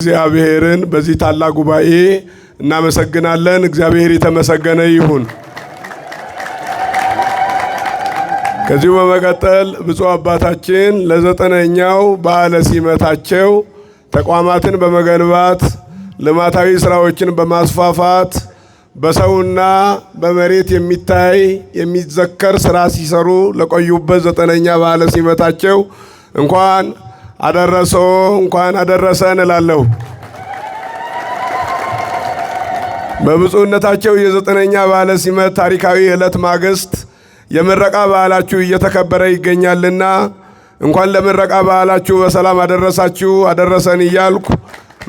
እግዚአብሔርን በዚህ ታላቅ ጉባኤ እናመሰግናለን። እግዚአብሔር የተመሰገነ ይሁን። ከዚህ በመቀጠል ብፁዕ አባታችን ለዘጠነኛው በዓለ ሲመታቸው ተቋማትን በመገንባት ልማታዊ ስራዎችን በማስፋፋት በሰውና በመሬት የሚዘከር ስራ ሲሰሩ ለቆዩበት ዘጠነኛ በዓለ ሲመታቸው እንኳን አደረሰን እላለሁ። በብፁዕነታቸው የዘጠነኛ በዓለ ሲመት ታሪካዊ ዕለት ማግስት የምረቃ በዓላችሁ እየተከበረ ይገኛልና እንኳን ለምረቃ በዓላችሁ በሰላም አደረሳችሁ አደረሰን እያልኩ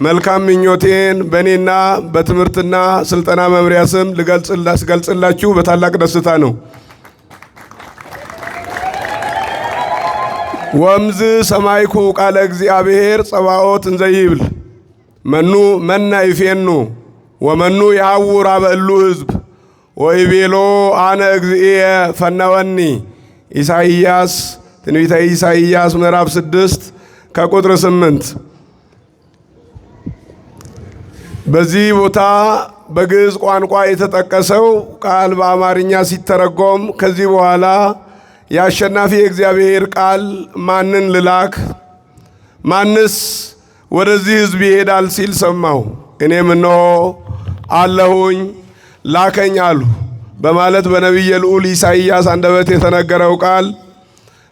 መልካም ምኞቴን በእኔና በትምህርትና ስልጠና መምሪያ ስም ልገልጽላችሁ በታላቅ ደስታ ነው። ወምዝ ሰማይኩ ቃለ እግዚአብሔር ጸባኦት እንዘይብል መና ይፌኑ ወመኑ ያውር አበሉ ሕዝብ ወይቤሎ አነ እግዚእየ ፈነወኒ። ኢሳይያስ ትንቢተ ኢሳይያስ ምዕራፍ 6 ከቁጥር 8። በዚህ ቦታ በግዕዝ ቋንቋ የተጠቀሰው ቃል በአማርኛ ሲተረጎም ከዚህ በኋላ የአሸናፊ እግዚአብሔር ቃል ማንን ልላክ ማንስ ወደዚህ ሕዝብ ይሄዳል ሲል ሰማሁ። እኔም እነሆ አለሁኝ ላከኝ አሉ በማለት በነቢየ ልዑል ኢሳይያስ አንደበት የተነገረው ቃል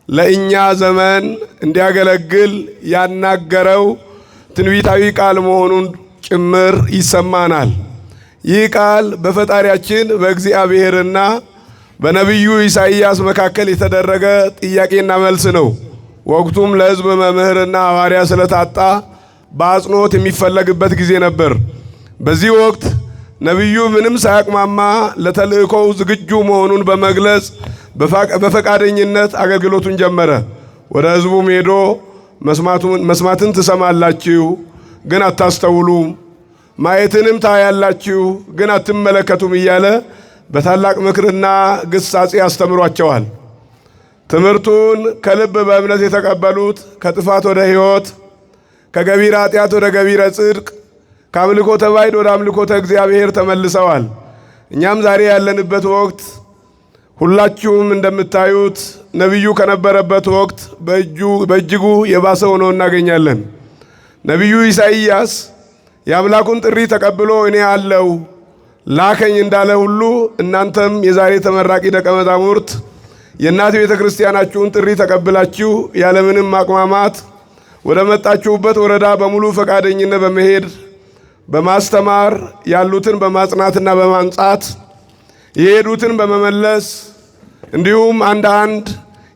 ለእኛ ዘመን እንዲያገለግል ያናገረው ትንቢታዊ ቃል መሆኑን ጭምር ይሰማናል። ይህ ቃል በፈጣሪያችን በእግዚአብሔርና በነቢዩ ኢሳይያስ መካከል የተደረገ ጥያቄና መልስ ነው። ወቅቱም ለሕዝብ መምህርና ሐዋርያ ስለታጣ በአጽንኦት የሚፈለግበት ጊዜ ነበር። በዚህ ወቅት ነቢዩ ምንም ሳያቅማማ ለተልእኮው ዝግጁ መሆኑን በመግለጽ በፈቃደኝነት አገልግሎቱን ጀመረ። ወደ ሕዝቡም ሄዶ መስማትን ትሰማላችሁ ግን አታስተውሉም፣ ማየትንም ታያላችሁ ግን አትመለከቱም እያለ በታላቅ ምክርና ግሳጼ ያስተምሯቸዋል። ትምህርቱን ከልብ በእምነት የተቀበሉት ከጥፋት ወደ ሕይወት፣ ከገቢረ ኃጢአት ወደ ገቢረ ጽድቅ፣ ከአምልኮተ ባዕድ ወደ አምልኮተ እግዚአብሔር ተመልሰዋል። እኛም ዛሬ ያለንበት ወቅት ሁላችሁም እንደምታዩት ነቢዩ ከነበረበት ወቅት በእጅጉ የባሰ ሆኖ እናገኛለን። ነቢዩ ኢሳይያስ የአምላኩን ጥሪ ተቀብሎ እኔ አለው ላከኝ እንዳለ ሁሉ እናንተም የዛሬ ተመራቂ ደቀ መዛሙርት የእናት ቤተ ክርስቲያናችሁን ጥሪ ተቀብላችሁ ያለምንም ማቅማማት ወደ መጣችሁበት ወረዳ በሙሉ ፈቃደኝነት በመሄድ በማስተማር ያሉትን በማጽናትና በማንጻት የሄዱትን በመመለስ እንዲሁም አንድ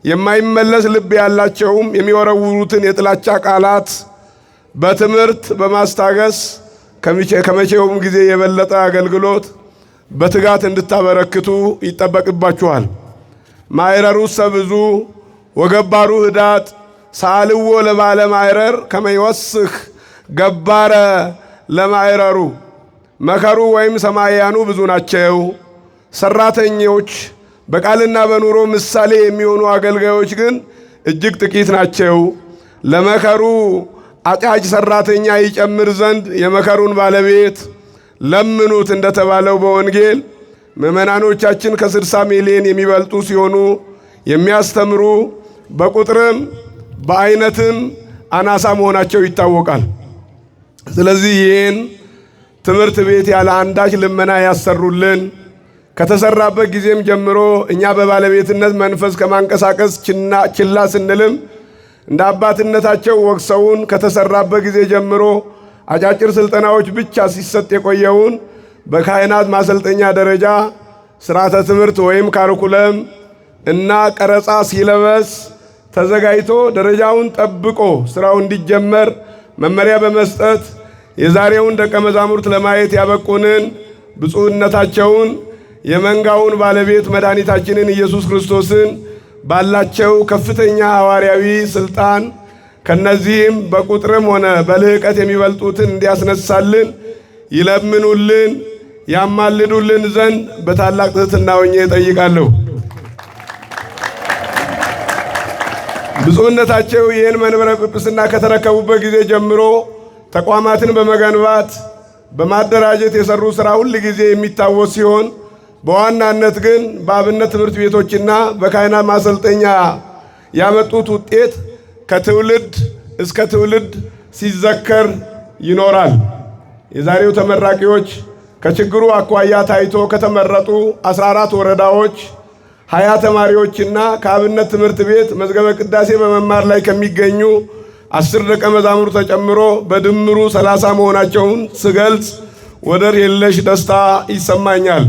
የማይመለስ ልብ ያላቸውም የሚወረውሩትን የጥላቻ ቃላት በትምህርት በማስታገስ ከመቼውም ጊዜ የበለጠ አገልግሎት በትጋት እንድታበረክቱ ይጠበቅባችኋል። ማዕረሩሰ ብዙ ወገባሩ ህዳጥ ሳልዎ ለባለ ማዕረር ከመይወስኽ ገባረ ለማዕረሩ። መከሩ ወይም ሰማያኑ ብዙ ናቸው፣ ሰራተኞች በቃልና በኑሮ ምሳሌ የሚሆኑ አገልጋዮች ግን እጅግ ጥቂት ናቸው። ለመከሩ አጫጅ ሰራተኛ ይጨምር ዘንድ የመከሩን ባለቤት ለምኑት እንደተባለው በወንጌል ምዕመናኖቻችን ከ60 ሚሊዮን የሚበልጡ ሲሆኑ የሚያስተምሩ በቁጥርም በአይነትም አናሳ መሆናቸው ይታወቃል። ስለዚህ ይህን ትምህርት ቤት ያለ አንዳች ልመና ያሰሩልን ከተሰራበት ጊዜም ጀምሮ እኛ በባለቤትነት መንፈስ ከማንቀሳቀስ ችላ ስንልም እንደ አባትነታቸው ወቅሰውን ከተሰራበት ጊዜ ጀምሮ አጫጭር ስልጠናዎች ብቻ ሲሰጥ የቆየውን በካህናት ማሰልጠኛ ደረጃ ስርዓተ ትምህርት ወይም ካሪኩለም እና ቀረጻ ሲለበስ ተዘጋጅቶ ደረጃውን ጠብቆ ስራው እንዲጀመር መመሪያ በመስጠት የዛሬውን ደቀ መዛሙርት ለማየት ያበቁንን ብፁዕነታቸውን የመንጋውን ባለቤት መድኃኒታችንን ኢየሱስ ክርስቶስን ባላቸው ከፍተኛ ሐዋርያዊ ስልጣን ከነዚህም በቁጥርም ሆነ በልህቀት የሚበልጡትን እንዲያስነሳልን ይለምኑልን ያማልዱልን ዘንድ በታላቅ ትሕትና ሆኜ እጠይቃለሁ። ብፁዕነታቸው ይህን መንበረ ጵጵስና ከተረከቡበት ጊዜ ጀምሮ ተቋማትን በመገንባት በማደራጀት የሰሩ ሥራ ሁል ጊዜ የሚታወስ ሲሆን በዋናነት ግን በአብነት ትምህርት ቤቶችና በካህናት ማሰልጠኛ ያመጡት ውጤት ከትውልድ እስከ ትውልድ ሲዘከር ይኖራል። የዛሬው ተመራቂዎች ከችግሩ አኳያ ታይቶ ከተመረጡ 14 ወረዳዎች 20 ተማሪዎችና ከአብነት ትምህርት ቤት መዝገበ ቅዳሴ በመማር ላይ ከሚገኙ 10 ደቀ መዛሙርት ተጨምሮ በድምሩ 30 መሆናቸውን ስገልጽ ወደር የለሽ ደስታ ይሰማኛል።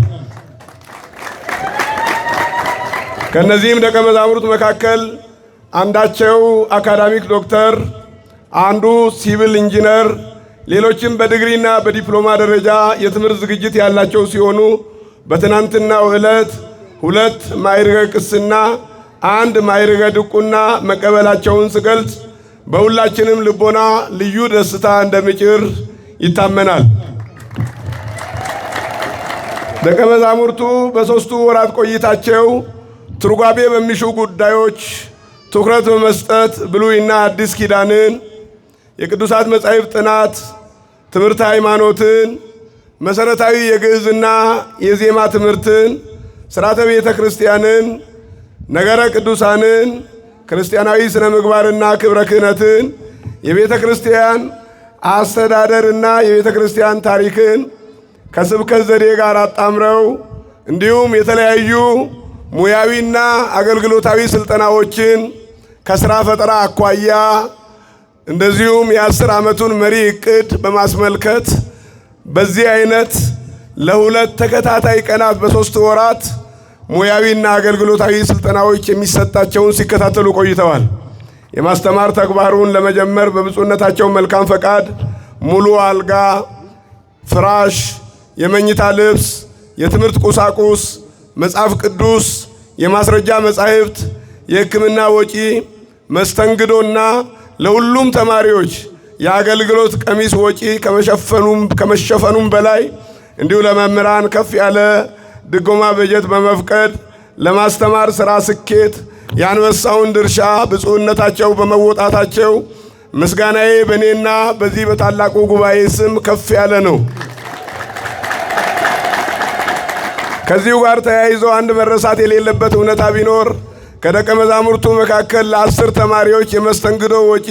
ከነዚህም ደቀ መዛሙርት መካከል አንዳቸው አካዳሚክ ዶክተር፣ አንዱ ሲቪል ኢንጂነር፣ ሌሎችም በዲግሪና በዲፕሎማ ደረጃ የትምህርት ዝግጅት ያላቸው ሲሆኑ በትናንትናው ዕለት 2 ማዕረገ ቅስና 1 ማዕረገ ድቁና መቀበላቸውን ስገልጽ በሁላችንም ልቦና ልዩ ደስታ እንደሚጭር ይታመናል። ደቀ መዛሙርቱ በሦስቱ ወራት ቆይታቸው ትርጓሜ በሚሹ ጉዳዮች ትኩረት በመስጠት ብሉይና አዲስ ኪዳንን፣ የቅዱሳት መጻሕፍት ጥናት፣ ትምህርት ሃይማኖትን፣ መሰረታዊ የግዕዝና የዜማ ትምህርትን፣ ሥርዓተ ቤተ ክርስቲያንን፣ ነገረ ቅዱሳንን፣ ክርስቲያናዊ ስነ ምግባርና ክብረ ክህነትን፣ የቤተ ክርስቲያን አስተዳደርና የቤተ ክርስቲያን ታሪክን ከስብከት ዘዴ ጋር አጣምረው እንዲሁም የተለያዩ ሙያዊና አገልግሎታዊ ስልጠናዎችን ከሥራ ፈጠራ አኳያ እንደዚሁም የ10 ዓመቱን መሪ ዕቅድ በማስመልከት በዚህ አይነት ለ2 ተከታታይ ቀናት በ3 ወራት ሙያዊና አገልግሎታዊ ስልጠናዎች የሚሰጣቸውን ሲከታተሉ ቆይተዋል። የማስተማር ተግባሩን ለመጀመር በብፁዕነታቸው መልካም ፈቃድ ሙሉ አልጋ፣ ፍራሽ፣ የመኝታ ልብስ፣ የትምህርት ቁሳቁስ፣ መጽሐፍ ቅዱስ፣ የማስረጃ መጻሕፍት፣ የሕክምና ወጪ፣ መስተንግዶና ለሁሉም ተማሪዎች የአገልግሎት ቀሚስ ወጪ ከመሸፈኑም በላይ እንዲሁ ለመምህራን ከፍ ያለ ድጎማ በጀት በመፍቀድ ለማስተማር ሥራ ስኬት የአንበሳውን ድርሻ ብፁዕነታቸው በመወጣታቸው ምስጋናዬ በእኔና በዚህ በታላቁ ጉባኤ ስም ከፍ ያለ ነው። ከዚሁ ጋር ተያይዞ አንድ መረሳት የሌለበት እውነታ ቢኖር ከደቀ መዛሙርቱ መካከል ለ10 ተማሪዎች የመስተንግዶ ወጪ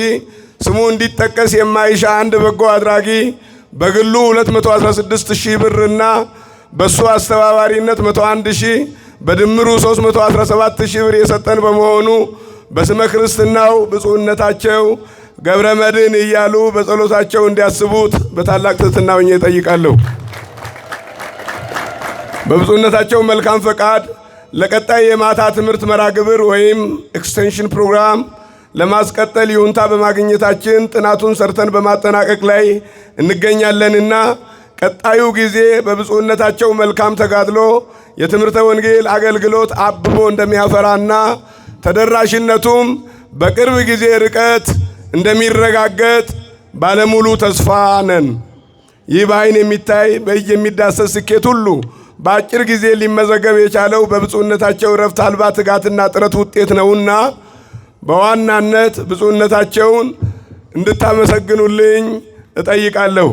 ስሙ እንዲጠቀስ የማይሻ አንድ በጎ አድራጊ በግሉ 216,000 ብርና በሱ አስተባባሪነት 101,000 በድምሩ 317,000 ብር የሰጠን በመሆኑ በስመ ክርስትናው ብፁዕነታቸው ገብረ መድኅን እያሉ በጸሎታቸው እንዲያስቡት በታላቅ ትሕትና ሆኜ እጠይቃለሁ። በብፁዕነታቸው መልካም ፈቃድ ለቀጣይ የማታ ትምህርት መርሃ ግብር ወይም ኤክስቴንሽን ፕሮግራም ለማስቀጠል ይሁንታ በማግኘታችን ጥናቱን ሰርተን በማጠናቀቅ ላይ እንገኛለንና ቀጣዩ ጊዜ በብፁዕነታቸው መልካም ተጋድሎ የትምህርተ ወንጌል አገልግሎት አብቦ እንደሚያፈራና ተደራሽነቱም በቅርብ ጊዜ ርቀት እንደሚረጋገጥ ባለሙሉ ተስፋ ነን። ይህ በዓይን የሚታይ በእጅ የሚዳሰስ ስኬት ሁሉ በአጭር ጊዜ ሊመዘገብ የቻለው በብፁዕነታቸው ረፍት አልባ ትጋትና ጥረት ውጤት ነውና በዋናነት ብፁዕነታቸውን እንድታመሰግኑልኝ እጠይቃለሁ።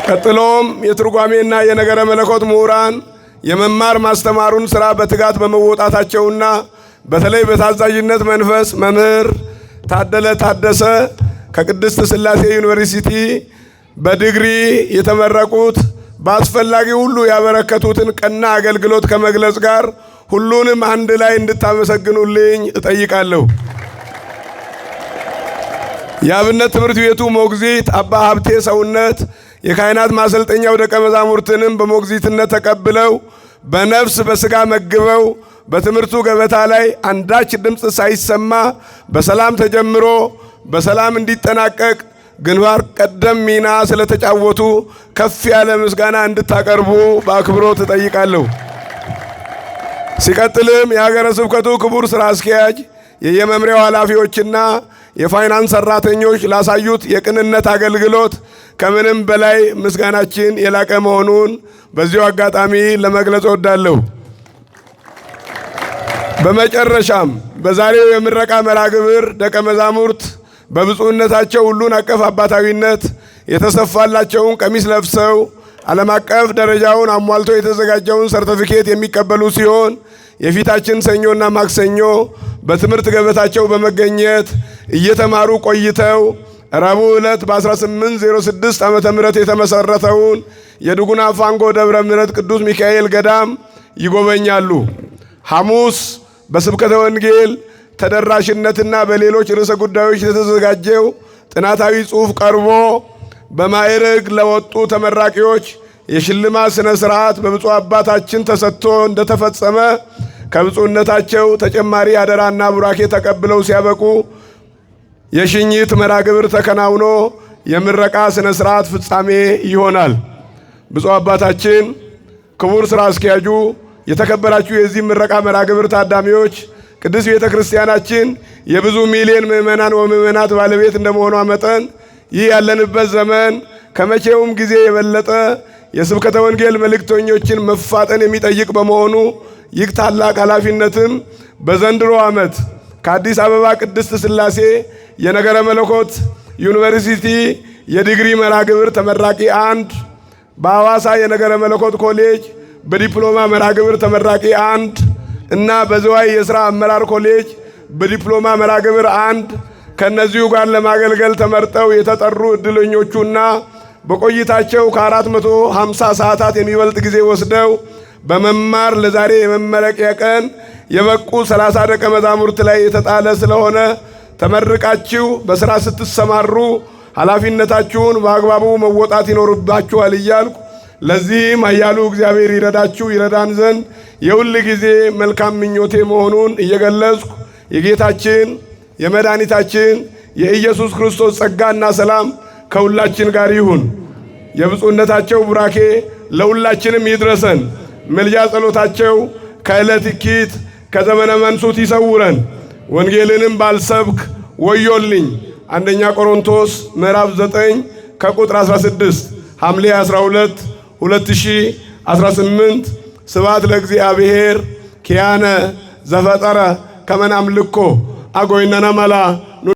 ቀጥሎም የትርጓሜና የነገረ መለኮት ምሁራን የመማር ማስተማሩን ሥራ በትጋት በመወጣታቸውና በተለይ በታዛዥነት መንፈስ መምህር ታደለ ታደሰ ከቅድስት ሥላሴ ዩኒቨርሲቲ በዲግሪ የተመረቁት በአስፈላጊ ሁሉ ያበረከቱትን ቀና አገልግሎት ከመግለጽ ጋር ሁሉንም አንድ ላይ እንድታመሰግኑልኝ እጠይቃለሁ። የአብነት ትምህርት ቤቱ ሞግዚት አባ ሀብቴ ሰውነት የካህናት ማሰልጠኛው ደቀ መዛሙርትንም በሞግዚትነት ተቀብለው በነፍስ በሥጋ መግበው በትምህርቱ ገበታ ላይ አንዳች ድምፅ ሳይሰማ በሰላም ተጀምሮ በሰላም እንዲጠናቀቅ ግንባር ቀደም ሚና ስለተጫወቱ ከፍ ያለ ምስጋና እንድታቀርቡ በአክብሮት እጠይቃለሁ። ሲቀጥልም የሀገረ ስብከቱ ክቡር ሥራ አስኪያጅ የየመምሪያው ኃላፊዎችና የፋይናንስ ሰራተኞች ላሳዩት የቅንነት አገልግሎት ከምንም በላይ ምስጋናችን የላቀ መሆኑን በዚሁ አጋጣሚ ለመግለጽ እወዳለሁ። በመጨረሻም በዛሬው የምረቃ መርሃ ግብር ደቀ መዛሙርት በብፁዕነታቸው ሁሉን አቀፍ አባታዊነት የተሰፋላቸውን ቀሚስ ለብሰው ዓለም አቀፍ ደረጃውን አሟልቶ የተዘጋጀውን ሰርቲፊኬት የሚቀበሉ ሲሆን የፊታችን ሰኞና ማክሰኞ በትምህርት ገበታቸው በመገኘት እየተማሩ ቆይተው ረቡዕ ዕለት በ1806 ዓመተ ምህረት የተመሰረተውን የድጉና ፋንጎ ደብረ ምሕረት ቅዱስ ሚካኤል ገዳም ይጎበኛሉ። ሐሙስ በስብከተ ወንጌል ተደራሽነትና በሌሎች ርዕሰ ጉዳዮች የተዘጋጀው ጥናታዊ ጽሑፍ ቀርቦ በማዕረግ ለወጡ ተመራቂዎች የሽልማት ስነ ስርዓት በብፁዕ አባታችን ተሰጥቶ እንደተፈጸመ ከብፁዕነታቸው ተጨማሪ አደራና ቡራኬ ተቀብለው ሲያበቁ የሽኝት መርሐ ግብር ተከናውኖ የምረቃ ስነ ስርዓት ፍጻሜ ይሆናል። ብፁዕ አባታችን፣ ክቡር ስራ አስኪያጁ፣ የተከበራችሁ የዚህ ምረቃ መርሐ ግብር ታዳሚዎች፣ ቅድስት ቤተ ክርስቲያናችን የብዙ ሚሊዮን ምዕመናን ወምዕመናት ባለቤት እንደመሆኗ መጠን ይህ ያለንበት ዘመን ከመቼውም ጊዜ የበለጠ የስብከተ ወንጌል መልእክተኞችን መፋጠን የሚጠይቅ በመሆኑ ይህ ታላቅ ኃላፊነትም በዘንድሮ ዓመት ከአዲስ አበባ ቅድስት ሥላሴ የነገረ መለኮት ዩኒቨርሲቲ የዲግሪ መርሐ ግብር ተመራቂ 1፣ በሐዋሳ የነገረ መለኮት ኮሌጅ በዲፕሎማ መርሐ ግብር ተመራቂ 1 እና በዝዋይ የሥራ አመራር ኮሌጅ በዲፕሎማ መርሐ ግብር 1 ከነዚሁ ጋር ለማገልገል ተመርጠው የተጠሩ ዕድለኞቹና በቆይታቸው ከ450 ሰዓታት የሚበልጥ ጊዜ ወስደው በመማር ለዛሬ የመመረቂያ ቀን የበቁ 30 ደቀ መዛሙርት ላይ የተጣለ ስለሆነ ተመርቃችሁ በሥራ ስትሰማሩ ኃላፊነታችሁን በአግባቡ መወጣት ይኖርባችኋል እያልኩ ለዚህም ኃያሉ እግዚአብሔር ይረዳችሁ ይረዳን ዘንድ የሁል ጊዜ መልካም ምኞቴ መሆኑን እየገለጽኩ የጌታችን የመድኃኒታችን የኢየሱስ ክርስቶስ ጸጋና ሰላም ከሁላችን ጋር ይሁን። የብፁዕነታቸው ቡራኬ ለሁላችንም ይድረሰን። ምልጃ ጸሎታቸው ከዕለት እኪት ከዘመነ መንሱት ይሰውረን። ወንጌልንም ባልሰብክ ወዮልኝ። አንደኛ ቆሮንቶስ ምዕራፍ 9 ከቁጥር 16 ሐምሌ 12 2018 ስብሐት ለእግዚአብሔር ኪያነ ዘፈጠረ ከመ ናምልኮ አጎይነነ መላ